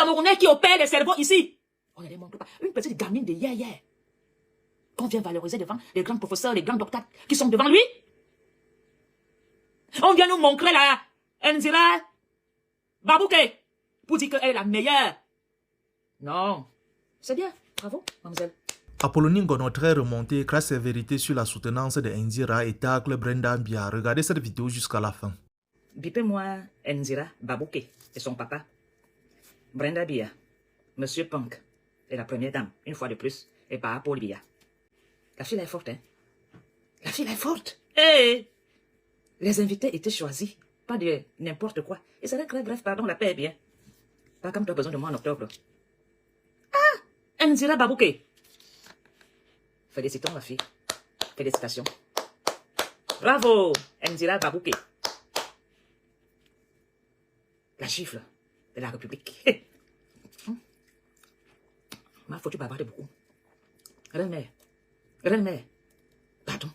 Camerounais qui opèrent les cerveaux ici. On ne les montre pas. Une petite gamine de hier. Qu'on vient valoriser devant les grands professeurs, les grands docteurs qui sont devant lui. On vient nous montrer la Nzira Babouké pour dire qu'elle est la meilleure. Non. C'est bien. Bravo, mademoiselle. Apollonie Ngono très remonté, crasse ses vérités sur la soutenance de Nzira et tacle Brenda Mbia. Regardez cette vidéo jusqu'à la fin. Bipez-moi Nzira Babouké et son papa. Brenda Bia, Monsieur Punk et la première dame, une fois de plus, et pas Paul Bia. La fille est forte, hein? La fille est forte. Hey! Les invités étaient choisis, pas de n'importe quoi. Et c'est très bref, pardon, la paix est bien. Pas comme tu as besoin de moi en octobre. Ah! Nzira Babouké. Félicitons ma fille. Félicitations. Bravo, Nzira Babouké. La gifle de la République. M'a foutu bavarder beaucoup. Reine-mère. Pardon.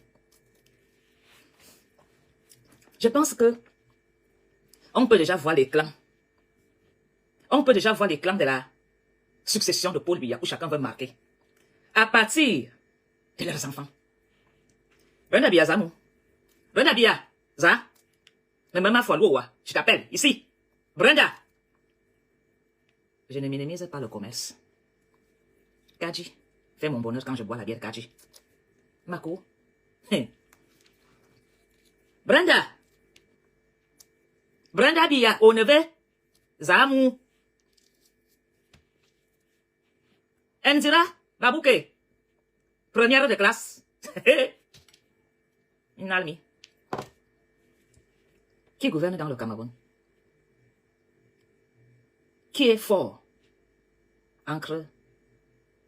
Je pense que on peut déjà voir les clans. On peut déjà voir les clans de la succession de Paul Biya où chacun veut marquer. À partir de leurs enfants. Brenda Biya Zamou. Brenda Biya Za. Mais maman Foualoua, je t'appelle ici. Brenda. Je ne minimise pas le commerce. Kadji, fais mon bonheur quand je bois la bière Kadji. Mako. Brenda. Brenda Biya, au neveu. Zamou. Nzira Babouké. Première de classe. Une almi. Qui gouverne dans le Cameroun? Qui est fort entre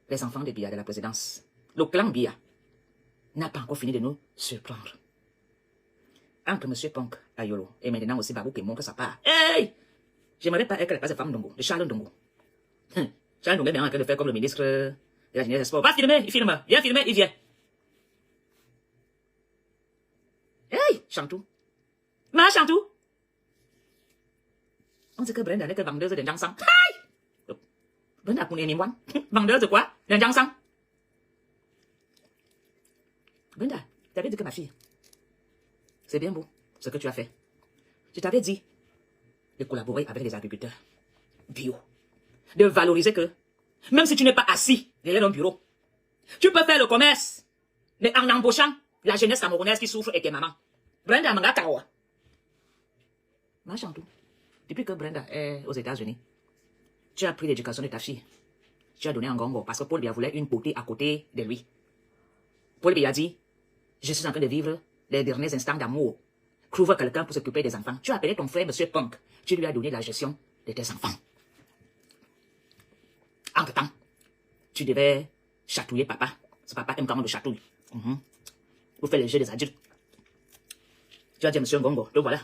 les enfants de Biya de la présidence? Le clan Biya n'a pas encore fini de nous surprendre. Entre M. Punk Ayolo et maintenant aussi Babouké montre sa part. Hey! J'aimerais pas être la place de femme Ndongo, de Charles Ndongo. Charles Ndongo est bien en train de faire comme le ministre de la Jeunesse et des Sports. Va filmer, il filme. Viens filmer, il vient. Hey! Chantou. Ma Chantou. On sait que Brenda n'est que vendeuse de Jangsang. Hey! Brenda pour les vendeuse de quoi? De Jangsang. Brenda, t'avais dit que ma fille, c'est bien beau ce que tu as fait. Je t'avais dit de collaborer avec les agriculteurs bio, de valoriser que, même si tu n'es pas assis derrière un bureau, tu peux faire le commerce, mais en embauchant la jeunesse camerounaise qui souffre et qui est maman. Brenda Manga Kawa. Ma Chantou, depuis que Brenda est aux États-Unis, tu as pris l'éducation de ta fille. Tu as donné un gongo parce que Paul Biya voulait une beauté à côté de lui. Paul Biya dit, je suis en train de vivre les derniers instants d'amour. Trouve quelqu'un pour s'occuper des enfants. Tu as appelé ton frère, M. Punk. Tu lui as donné la gestion de tes enfants. Entre-temps, tu devais chatouiller papa. Ce papa aime quand on le chatouille. Vous faites les jeux des adultes. Tu as dit à M. Ngongo, le voilà.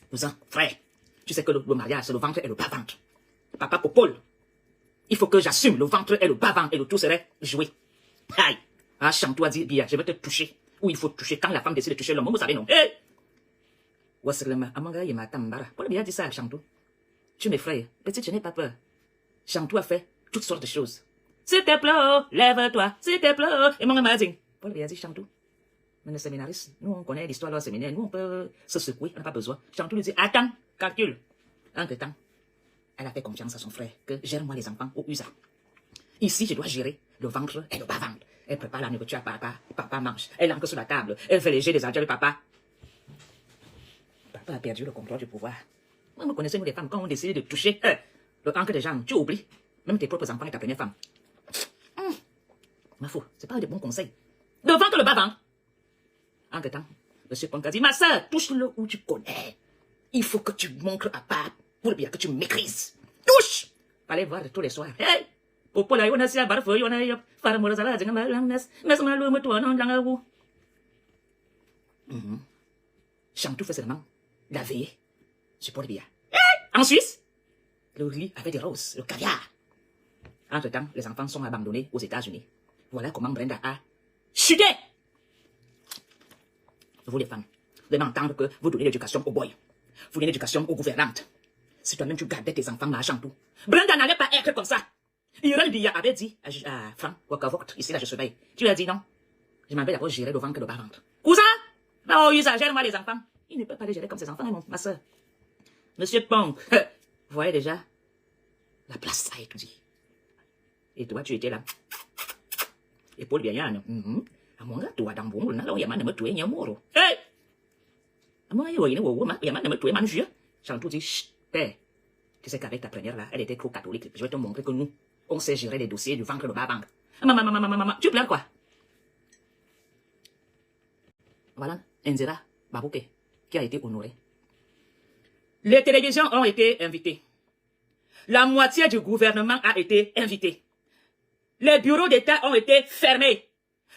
Cousin, frère, tu sais que le mariage, c'est le ventre et le bas-ventre. Papa Popol, il faut que j'assume le ventre et le bas-ventre et le tout serait joué. Aïe. Ah, Chantou a dit, bien, je vais te toucher. Ou il faut toucher quand la femme décide de toucher l'homme. Vous savez, non? Hé! Wasselema, Amanga Yema Tambara. Paul Biya dit ça à Chantou. Tu m'effrayes. Petite, je n'ai pas peur. Chantou a fait toutes sortes de choses. S'il te plaît, oh, lève-toi. S'il te plaît, oh. Et mon amazing. Paul Biya dit Chantou. Mais les séminaristes, nous on connaît l'histoire de leur séminaire. Nous on peut se secouer, on n'a pas besoin. Chantou lui dit, attends, calcule. Entre-temps, elle a fait confiance à son frère que gère-moi les enfants au USA. Ici, je dois gérer le ventre et le bas-ventre. Elle prépare la nourriture à papa, papa mange. Elle entre sur la table, elle fait les jets des adultes de papa. Papa a perdu le contrôle du pouvoir. Vous connaissez, nous les femmes, quand on décide de toucher le encre des gens, tu oublies. Même tes propres enfants et ta première femme. Ma fou, c'est pas de bons conseils. Le ventre, le bas-ventre. Entre-temps, M. Punk a dit, ma soeur, touche-le où tu connais. Il faut que tu montres à papa pour bien que tu maîtrises. Touche! Fallait voir tous les soirs. Hey! Popola yona sia barfo yona yop fara mora sala jenga malamnes mes malu mutu non janga wu. Chantou fait seulement la veillée sur Paul Biya. En Suisse, le riz avec des roses, le caviar. Entre-temps, les enfants sont abandonnés aux États-Unis. Voilà comment Brenda a chuté. Vous les femmes, vous devez entendre que vous donnez l'éducation aux boys. Vous donnez l'éducation aux gouvernantes. Si toi-même tu gardais tes enfants marchant tout. Brenda n'allait pas être comme ça. Irène Bia avait dit à Franck Wakavoct, ici là je surveille. Tu lui as dit non. Je m'en vais d'abord gérer devant que de bas-ventre. Cousin, oh, il gère-moi les enfants. Il ne peut pas les gérer comme ses enfants, hein, ma soeur. Monsieur Pong, vous voyez déjà, la place a étudié. Et toi, tu étais là. Et Paul Biayan, à mon gars, toi, dans bon, on a yaman de me tuer, nyamoro. Hey! À moi, il y a un yaman de me tuer, manjure. J'ai tout dit, chut, père. Tu sais qu'avec ta première là, elle était trop catholique. Je vais te montrer que nous, on sait gérer les dossiers du ventre de bas-banque. Maman, tu pleures quoi? Voilà, Nzera Babouke, qui a été honoré. Les télévisions ont été invitées. La moitié du gouvernement a été invitée. Les bureaux d'État ont été fermés.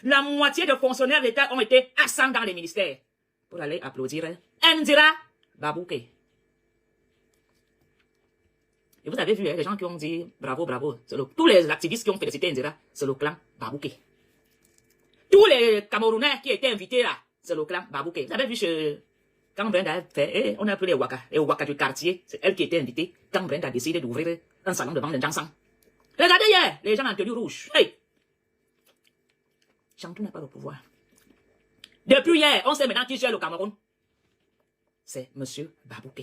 La moitié des fonctionnaires d'État ont été absents dans les ministères. Pour aller applaudir Nzera Babouke. Et vous avez vu, les gens qui ont dit bravo, bravo. Tous les activistes qui ont félicité Nzera, c'est le clan Babouke. Tous les Camerounais qui étaient invités là, c'est le clan Babouke. Vous avez vu quand Brenda a fait, on a appelé les Waka du quartier, c'est elle qui était invitée, quand Brenda a décidé d'ouvrir un salon de vente de Jansan. Regardez hier, les gens en tenue rouge. Hey! Chantou n'a pas le pouvoir. Depuis hier, on sait maintenant qui gère le Cameroun. C'est Monsieur Babouke.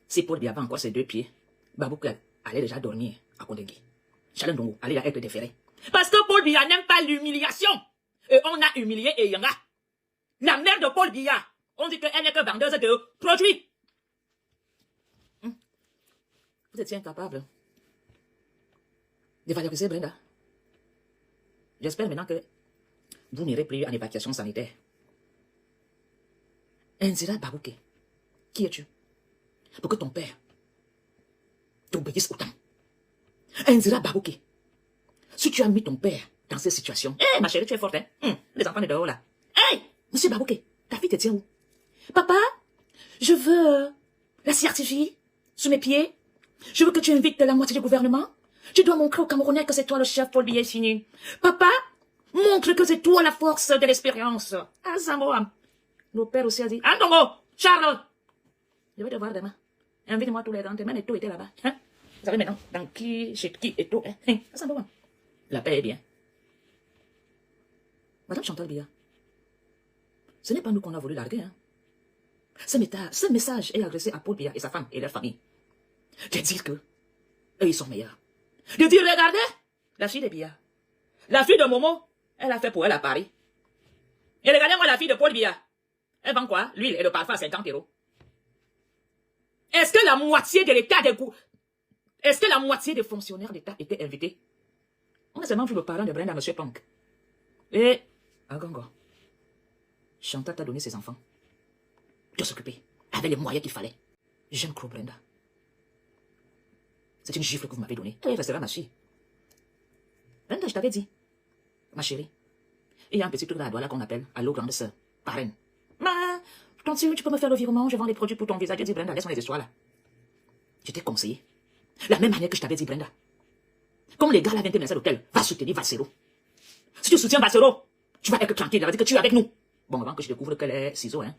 Si Paul Biya avait encore ses deux pieds, Babouke allait déjà dormir à Kondengui. Chalendongo allait être déféré. Parce que Paul Biya n'aime pas l'humiliation. Et on a humilié Eyanga. La mère de Paul Biya, on dit qu'elle n'est que vendeuse de produits. Vous étiez incapable de valoriser Brenda. J'espère maintenant que vous n'irez plus en évacuation sanitaire. Nzera Babouke, qui es-tu? Pour que ton père t'obéisse autant. Nzera Babouke, si tu as mis ton père dans cette situation, ma chérie, tu es forte, hein? Les enfants de dehors là. Hey, monsieur Babouke, ta fille te tient où? Papa, je veux la certifier sous mes pieds. Je veux que tu invites la moitié du gouvernement. Tu dois montrer aux Camerounais que c'est toi le chef Paul Biya fini. Papa, montre que c'est toi la force de l'expérience. Ah, Zamboa. Le père aussi a dit, Andongo, Charlotte, je vais te voir demain. Invite-moi tous les gentlemen et tout était là-bas. Hein? Vous savez maintenant, dans qui, chez qui et tout. Hein? Zamboa. La paix est bien. Madame Chantal Biya, ce n'est pas nous qu'on a voulu larguer. Hein? Ce message est adressé à Paul Biya et sa femme et leur famille. De dire que eux, ils sont meilleurs. De dire, regardez, la fille de Biya, la fille de Momo, elle a fait pour elle à Paris. Et regardez-moi la fille de Paul Biya. Elle vend quoi? L'huile et le parfum à 50 €. Est-ce que la moitié de l'État des goûts, est-ce que la moitié des fonctionnaires d'État étaient invités? On a seulement vu le parent de Brenda, M. Punk. Et, Agongo, Chantal t'a donné ses enfants. De s'occuper, avec les moyens qu'il fallait. J'aime trop Brenda. C'est une gifle que vous m'avez donnée. Elle restera ma fille. Brenda, je t'avais dit, ma chérie, il y a un petit truc là à Douala qu'on appelle Allô grande sœur, parraine. Mais, continue, tu peux me faire le virement, je vends les produits pour ton visage. J'ai dit, Brenda, laisse-moi les histoires là. Je t'ai conseillé. La même manière que je t'avais dit, Brenda. Comme les gars là viennent te menacer à l'hôtel, va soutenir Valsero. Si tu soutiens Valsero, tu vas être tranquille, il va dire que tu es avec nous. Bon, avant que je découvre qu'elle est ciseau, hein,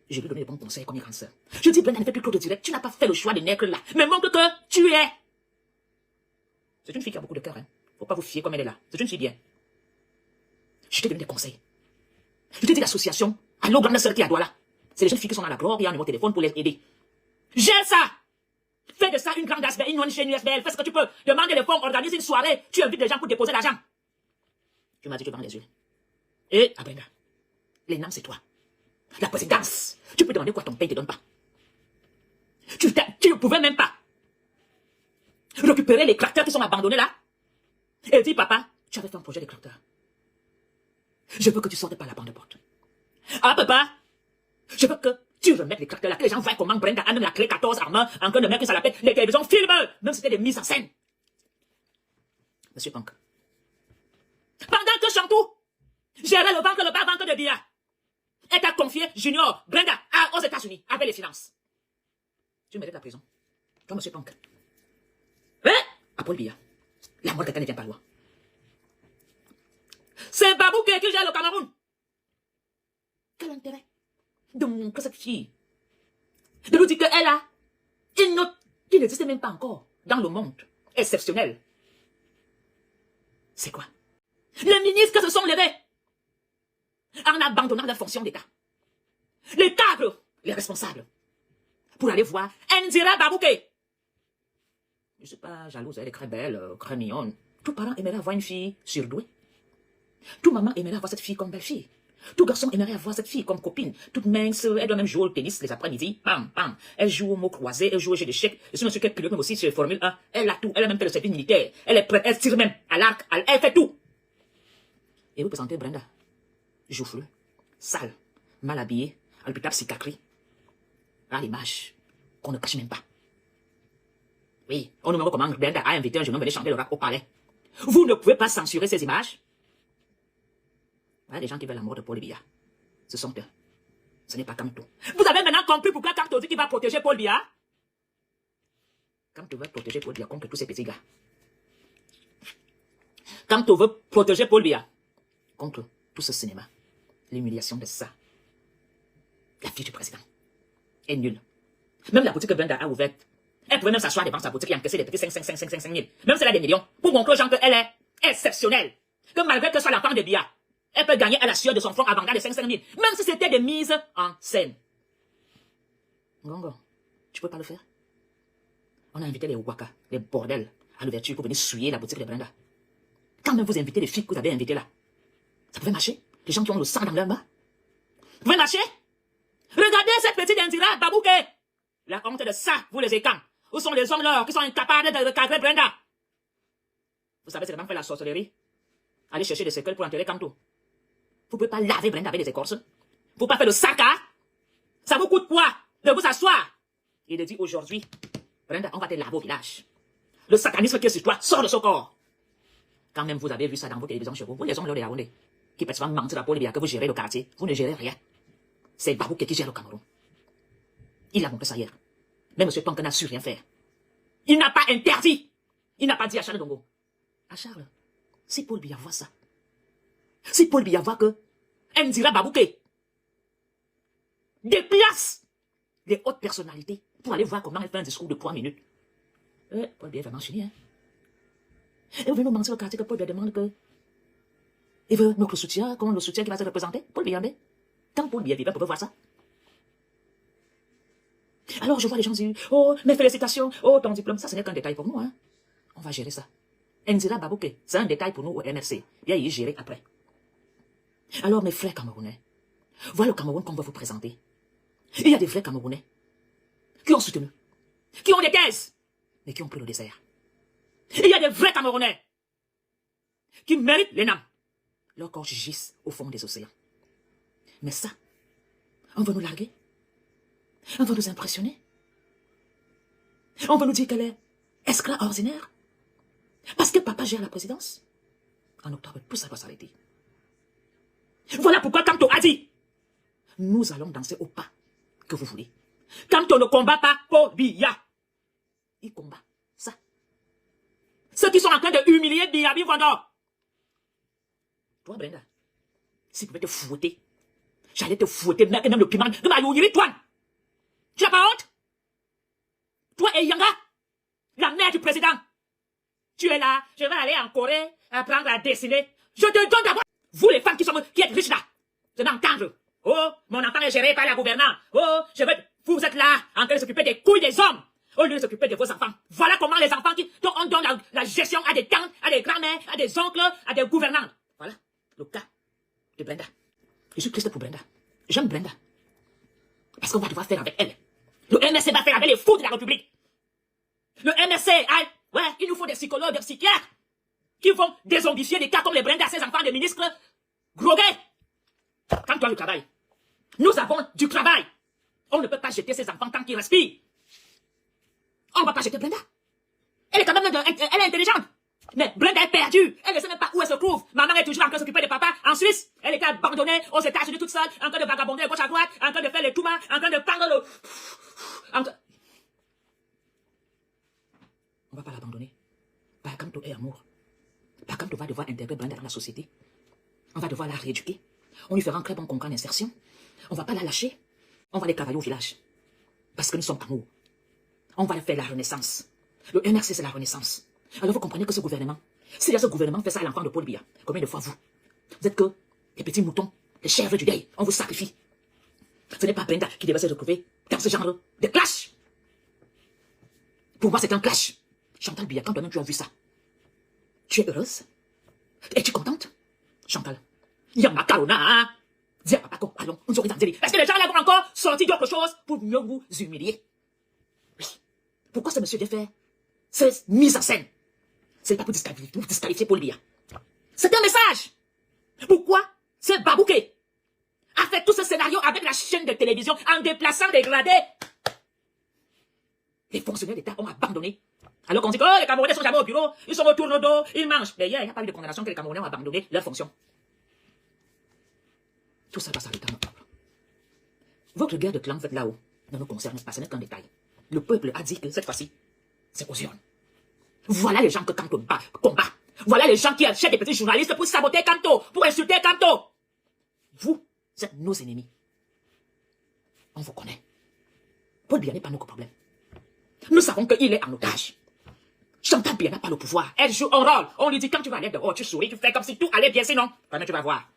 je lui donne des bons conseils comme une grande sœur. Je dis, Brenda, ne fais plus trop de direct, tu n'as pas fait le choix des nègres là, mais montre que tu es. C'est une fille qui a beaucoup de cœur, hein. Faut pas vous fier comme elle est là. C'est une fille bien. Je t'ai donné des conseils. Je t'ai dit l'association, Allô grande sœur qui est à Douala. C'est les jeunes filles qui sont dans la gloire, qui ont un numéro de téléphone pour les aider. Gère ça! Fais de ça une grande ASBL, une chaîne USBL, fais ce que tu peux. Demande les fonds, organise une soirée, tu invites les gens pour déposer l'argent. Tu m'as dit que tu vends les yeux. Et, Brenda, les noms c'est toi. La présidence. Tu peux demander quoi ton père ne te donne pas. Tu ne pouvais même pas récupérer les tracteurs qui sont abandonnés là. Et dis, papa, tu avais fait un projet de tracteurs. Je veux que tu sortes par la bande de porte. Ah, papa, je veux que tu remettes les tracteurs là, que les gens voient comment Brenda a même la clé 14 en main, en train de mettre que ça l'appelle, les télévisions filment, même si c'était des mises en scène. Monsieur Punk, pendant que Chantou gérait le bas-ventre de Biya, elle t'a confié Junior, Brenda, aux États-Unis, avec les finances. Tu mérites la prison. Toi, monsieur Punk. Hein? À Paul Biya, la mort de quelqu'un ne vient pas loin. C'est Babouke qui gère le Cameroun. Quel intérêt de montrer cette fille de nous dire qu'elle a une autre qui n'existe même pas encore dans le monde, exceptionnel. C'est quoi? Les ministres se sont levés en abandonnant leur fonction d'État. Les cadres, les responsables, pour aller voir Indira Babouké. Je ne suis pas jalouse, elle est très belle, très mignonne. Tout parent aimerait avoir une fille surdouée. Tout maman aimerait avoir cette fille comme belle-fille. Tout garçon aimerait avoir cette fille comme copine. Toute mince, elle doit même jouer au tennis les après-midi. Bam, bam. Elle joue au mot croisé, elle joue au jeu d'échecs. Je suis monsieur qui pilote même aussi sur Formule 1. Elle a tout, elle a même fait le service militaire. Elle est prête, elle tire même à l'arc, elle fait tout. Et vous présentez Brenda, joufflue, sale, mal habillée, à l'hôpital psychiatrie, à l'image qu'on ne cache même pas. Oui, on nous demande comment Brenda a invité un jeune homme venir chanter le rap au palais. Vous ne pouvez pas censurer ces images. Voilà les gens qui veulent la mort de Paul Biya. Ce sont eux. Ce n'est pas Kamto. Vous avez maintenant compris pourquoi Kamto dit qu'il va protéger Paul Biya? Kamto veut protéger Paul Biya contre tous ces petits gars. Kamto veut protéger Paul Biya contre tout ce cinéma. L'humiliation de ça. La fille du président est nulle. Même la boutique que Brenda a ouverte, elle pouvait même s'asseoir devant sa boutique et encaisser des petits 5 000. Même si elle a des millions, pour montrer aux gens qu'elle est exceptionnelle. Que malgré que ce soit l'enfant de Biya, elle peut gagner à la sueur de son front avant de 5 000. Même si c'était des mises en scène. Ngongo, tu peux pas le faire? On a invité les Waka, les bordels, à l'ouverture pour venir souiller la boutique de Brenda. Quand même vous invitez les filles que vous avez invitées là, ça pouvait marcher? Les gens qui ont le sang dans leurs mains. Ça pouvait marcher? Regardez cette petite Indira Babouké. La honte de ça, vous les écans. Où sont les hommes là qui sont incapables de recadrer Brenda? Vous savez, c'est vraiment faire la sorcellerie. Allez chercher des séquelles pour enterrer Kamto. Vous ne pouvez pas laver Brenda avec des écorces. Vous ne pouvez pas faire le sac, hein? Ça vous coûte quoi de vous asseoir? Il dit aujourd'hui, Brenda, on va te laver au village. Le satanisme qui est sur toi sort de ce corps. Quand même vous avez vu ça dans vos télévisions chez vous, vous les hommes là de la Yaoundé, qui peut souvent mentir à Paul Biya que vous gérez le quartier, vous ne gérez rien. C'est Babouké qui gère le Cameroun. Il a montré ça hier. Mais M. Tonkin n'a su rien faire. Il n'a pas interdit. Il n'a pas dit à Charles Dongo. À Charles, si Paul Biya voit ça, si Paul Biya voit que Indira Babouké déplace les hautes personnalités pour aller voir comment elle fait un discours de 3 minutes. Paul Biya va m'enchaîner, hein. Et vous venez nous mentir au quartier que Paul Biya demande que il veut notre soutien, comme le soutien qui va se représenter. Paul Biya, quand Paul Biya vivait, pour voir ça. Alors je vois les gens dire, oh, mes félicitations, oh, ton diplôme, ça ce n'est qu'un détail pour nous, hein. On va gérer ça. Indira Babouké, c'est un détail pour nous au MRC. Bien y gérer après. Alors mes frères camerounais, voilà le Cameroun qu'on va vous présenter. Il y a des vrais Camerounais qui ont soutenu, qui ont des caisses, mais qui ont pris le désert. Il y a des vrais Camerounais qui méritent les noms. Leurs corps gissent au fond des océans. Mais ça, on va nous larguer. On va nous impressionner. On va nous dire qu'elle est extraordinaire. Parce que papa gère la présidence. En octobre, tout ça va s'arrêter. Voilà pourquoi Kamto a dit, nous allons danser au pas que vous voulez. Kamto ne combat pas Paul Biya. Il combat ça. Ceux qui sont en train de humilier Biya Bivondor. Toi, Brenda, si tu pouvais te fouetter, j'allais te fouetter, même le piment de ma youyiri, toi. Tu n'as pas honte? Toi et Yanga, la mère du président. Tu es là, je vais aller en Corée, apprendre à dessiner. Je te donne d'abord. Vous les femmes qui êtes riches là, je vais entendre. Oh, mon enfant est géré par la gouvernante. Oh, vous êtes là, en train de s'occuper des couilles des hommes, au lieu de s'occuper de vos enfants. Voilà comment les enfants dont on donne la gestion à des tantes, à des grands-mères, à des oncles, à des gouvernantes. Voilà, le cas de Brenda. Je suis triste pour Brenda. J'aime Brenda. Parce qu'on va devoir faire avec elle. Le MRC va faire avec les fous de la République. Le MRC, ouais, il nous faut des psychologues, des psychiatres, qui vont dézombifier des cas comme les Brenda, ces enfants de ministres grogués. Quand tu as du travail, nous avons du travail. On ne peut pas jeter ces enfants tant qu'ils respirent. On ne va pas jeter Brenda. Elle est quand même, elle est intelligente. Mais Brenda est perdue. Elle ne sait même pas où elle se trouve. Maman est toujours en train de s'occuper de papa en Suisse. Elle était abandonnée aux États-Unis toute seule, en train de vagabonder à gauche à droite, en train de faire les toumas, en train de prendre le... On ne va pas l'abandonner. Bakamto est amour. Bakamto va devoir intégrer Brenda dans la société. On va devoir la rééduquer. On lui fera un très bon contrat d'insertion. On ne va pas la lâcher. On va les travailler au village. Parce que nous sommes en haut. On va faire la renaissance. Le MRC, c'est la renaissance. Alors vous comprenez que ce gouvernement, si ce gouvernement fait ça à l'enfant de Paul Biya, combien de fois vous êtes que les petits moutons, les chèvres du deuil, on vous sacrifie. Ce n'est pas Brenda qui devait se retrouver dans ce genre de clash. Pour moi, c'est un clash. Chantal Biya, quand toi-même tu as vu ça, tu es heureuse? Es-tu contente? Chantal, il y a macarona, hein? Dis à papa, allons, on se dans. Est-ce que les gens là vont encore sortir d'autre chose pour mieux vous humilier? Oui. Pourquoi ce monsieur vient faire cette mise en scène? Ce n'est pas pour disqualifier Paul Biya. C'est un message. Pourquoi ce Babouké a fait tout ce scénario avec la chaîne de télévision en déplaçant des gradés? Les fonctionnaires d'État ont abandonné. Alors qu'on dit que oh, les Camerounais sont jamais au bureau, ils sont au tourne-dos, ils mangent. Mais hier, il n'y a pas eu de condamnation que les Camerounais ont abandonné leur fonction. Tout ça va s'arrêter en octobre. Votre guerre de clan faite là-haut ne nous concerne pas, ce n'est qu'un détail. Le peuple a dit que cette fois-ci, c'est aux urnes. Voilà les gens que Kanto combat. Voilà les gens qui achètent des petits journalistes pour saboter Kanto, pour insulter Kanto. Vous êtes nos ennemis. On vous connaît. Paul Biya n'est pas notre problème. Nous savons qu'il est en otage. Chantal Biya n'a pas le pouvoir. Elle joue un rôle. On lui dit quand tu vas aller dehors, tu souris, tu fais comme si tout allait bien, sinon, quand tu vas voir.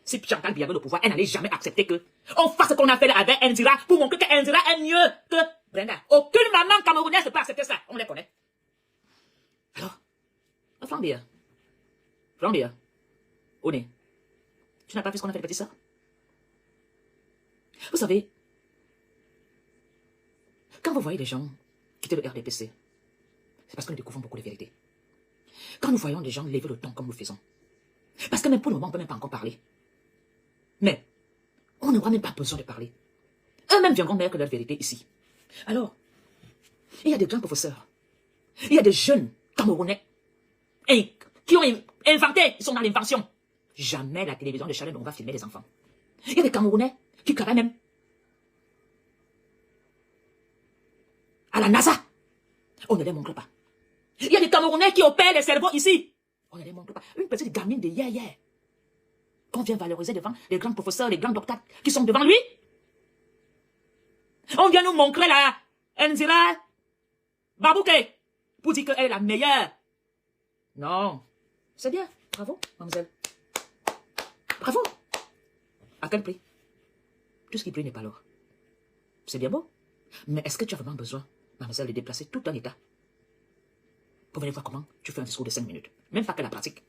Si Chantal Biya avait le pouvoir, elle n'allait jamais accepter que on fasse ce qu'on a fait avec Indira pour montrer que Indira est mieux que Brenda. Aucune maman camerounaise ne peut accepter ça. On les connaît. Alors, Franck Biya. Franck Biya. Oné. Tu n'as pas vu ce qu'on a fait de petit ça? Vous savez, quand vous voyez des gens quitter le RDPC, c'est parce que nous découvrons beaucoup de vérités. Quand nous voyons des gens lever le ton comme nous faisons, parce que même pour le moment, on ne peut même pas encore parler. Mais, on n'aura même pas besoin de parler. Eux-mêmes viendront mettre leur vérité ici. Alors, il y a des grands professeurs, il y a des jeunes Camerounais qui ont inventé, ils sont dans l'invention. Jamais la télévision de Channel ne va filmer des enfants. Il y a des Camerounais qui travaillent même à la NASA. On ne les montre pas. Il y a des Camerounais qui opèrent les cerveaux ici. On ne les montre pas. Une petite gamine de hier. Qu'on vient valoriser devant les grands professeurs, les grands docteurs qui sont devant lui. On vient nous montrer la Ndira Babouké pour dire qu'elle est la meilleure. Non. C'est bien. Bravo, mademoiselle. Bravo. À quel prix? Tout ce qui brille n'est pas l'or. C'est bien beau. Mais est-ce que tu as vraiment besoin, mademoiselle, de déplacer tout un état pour venir voir comment tu fais un discours de 5 minutes? Même pas que la pratique.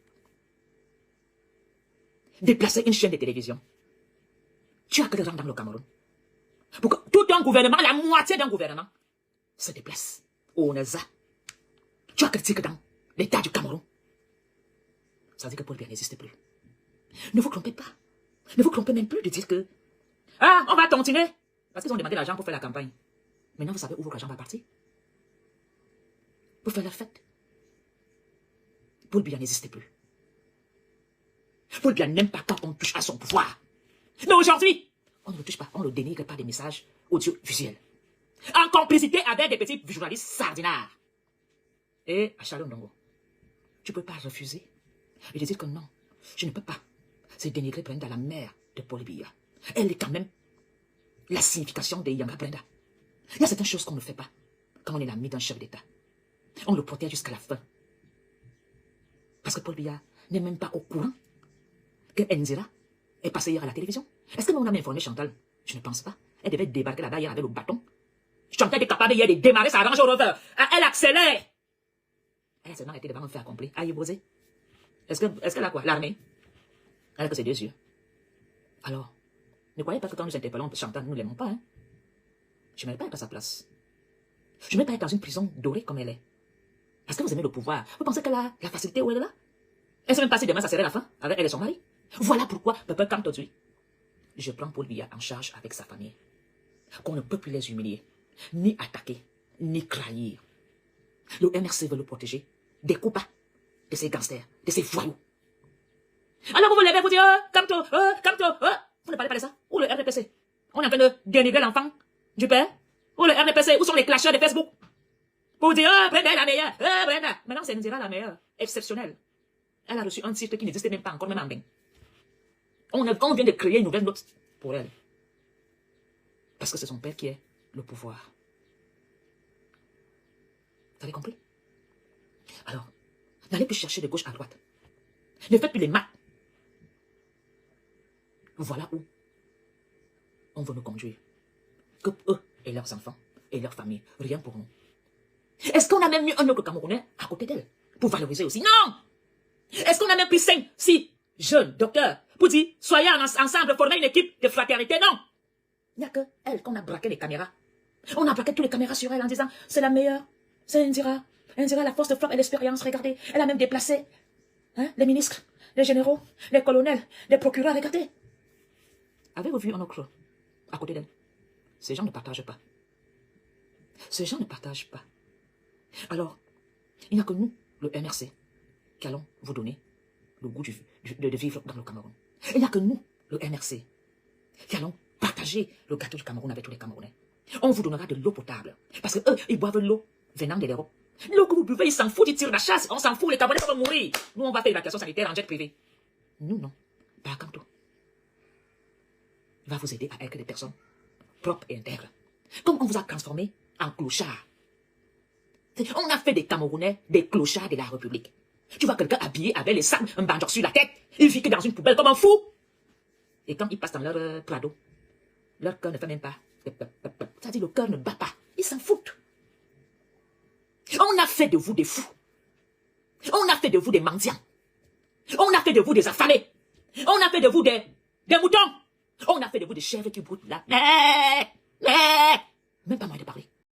Déplacer une chaîne de télévision. Tu as que le rang dans le Cameroun. Pour que tout un gouvernement, la moitié d'un gouvernement, se déplace au Neza. Tu as critiqué dans l'état du Cameroun. Ça veut dire que Paul Biya n'existe plus. Ne vous trompez pas. Ne vous trompez même plus de dire que ah, on va continuer. Parce qu'ils ont demandé l'argent pour faire la campagne. Maintenant, vous savez où votre argent va partir? Pour faire la fête. Paul Biya n'existe plus. Paul Biya n'aime pas quand on touche à son pouvoir. Mais aujourd'hui, on ne le touche pas. On ne le dénigre par des messages audiovisuels. En complicité avec des petits journalistes sardinards. Et à Charles Ndongo, tu ne peux pas refuser et dire que non, je ne peux pas. C'est dénigrer Brenda, la mère de Paul Biya. Elle est quand même la signification de Yanga Brenda. Il y a certaines choses qu'on ne fait pas quand on est l'ami d'un chef d'État. On le protège jusqu'à la fin. Parce que Paul Biya n'est même pas au courant que Ndira est passée hier à la télévision. Est-ce que nous on a informé Chantal? Je ne pense pas. Elle devait débarquer là-bas hier avec le bâton. Chantal était capable hier de démarrer sa Range Rover. Elle accélère. Elle a seulement été devant un fait accompli. Aïe, Bosé. Est-ce qu'elle a quoi? L'armée? Elle a que ses 2 yeux. Alors, ne croyez pas que quand nous interpellons Chantal, nous ne l'aimons pas. Hein? Je ne mets pas être à sa place. Je ne mets pas être dans une prison dorée comme elle est. Parce que vous aimez le pouvoir. Vous pensez qu'elle a la facilité où elle est là? Elle ne sait même pas si demain ça serait la fin avec elle et son mari. Voilà pourquoi, Papa, comme aujourd'hui, je prends Paul Biya en charge avec sa famille. Qu'on ne peut plus les humilier, ni attaquer, ni trahir. Le MRC veut le protéger des coupables, de ces gangsters, de ces voyous. Alors vous vous levez, vous dites, vous ne parlez pas de ça? Où le RDPC? On est en train de dénigrer l'enfant du père? Où le RDPC? Où sont les clasheurs de Facebook? Pour dire, Brenda est la meilleure, Brenda. Maintenant, c'est Ndira la meilleure, exceptionnelle. Elle a reçu un titre qui n'existait même pas encore, même en bain. On vient de créer une nouvelle note pour elle. Parce que c'est son père qui est le pouvoir. Vous avez compris? Alors, n'allez plus chercher de gauche à droite. Ne faites plus les maths. Voilà où on veut nous conduire. Que eux et leurs enfants et leurs familles, rien pour nous. Est-ce qu'on a même mis un autre Camerounais à côté d'elle pour valoriser aussi? Non! Est-ce qu'on a même pris 5, 6 jeunes docteurs pour dire, soyez ensemble, formez une équipe de fraternité? Non! Il n'y a que elle qu'on a braqué les caméras. On a braqué toutes les caméras sur elle en disant, c'est la meilleure, c'est Indira. Indira, la force de frappe et l'expérience, regardez. Elle a même déplacé les ministres, les généraux, les colonels, les procureurs, regardez. Avez-vous vu un autre à côté d'elle? Ces gens ne partagent pas. Ces gens ne partagent pas. Alors, il n'y a que nous, le MRC, qui allons vous donner le goût de vivre dans le Cameroun. Il n'y a que nous, le MRC, qui allons partager le gâteau du Cameroun avec tous les Camerounais. On vous donnera de l'eau potable. Parce que eux, ils boivent l'eau venant de l'Europe. L'eau que vous buvez, ils s'en foutent, ils tirent la chasse. On s'en fout, les Camerounais vont mourir. Nous, on va faire l'évacuation sanitaire en jet privé. Nous, non. Par contre, il va vous aider à être des personnes propres et intègres. Comme on vous a transformé en clochards. On a fait des Camerounais des clochards de la République. Tu vois quelqu'un habillé avec les sacs, un bandeau sur la tête, il vit que dans une poubelle comme un fou. Et quand ils passent dans leur Prado, leur cœur ne fait même pas. C'est-à-dire le cœur ne bat pas. Ils s'en foutent. On a fait de vous des fous. On a fait de vous des mendiants. On a fait de vous des affamés. On a fait de vous des moutons. On a fait de vous des chèvres qui broutent là. Même pas moyen de parler.